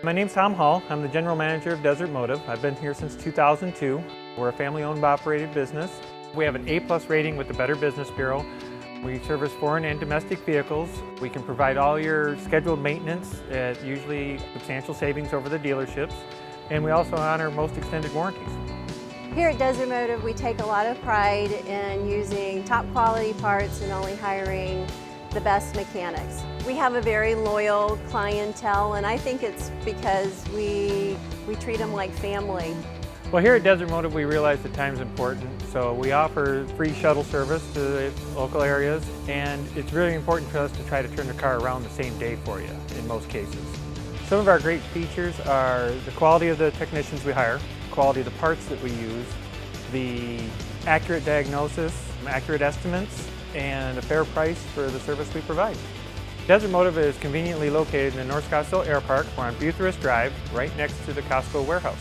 My name's Tom Hall. I'm the general manager of Desertmotive. I've been here since 2002. We're a family-owned operated business. We have an A+ rating with the Better Business Bureau. We service foreign and domestic vehicles. We can provide all your scheduled maintenance at usually substantial savings over the dealerships. And we also honor most extended warranties. Here at Desertmotive, we take a lot of pride in using top quality parts and only hiring the best mechanics. We have a very loyal clientele, and I think it's because we treat them like family. Well, here at Desertmotive, we realize that time's important, so we offer free shuttle service to the local areas, and it's really important for us to try to turn the car around the same day for you in most cases. Some of our great features are the quality of the technicians we hire, the quality of the parts that we use, the accurate diagnosis, accurate estimates, and a fair price for the service we provide. Desertmotive is conveniently located in the North Scottsdale Air Park. We're on Bucharest Drive, right next to the Costco warehouse.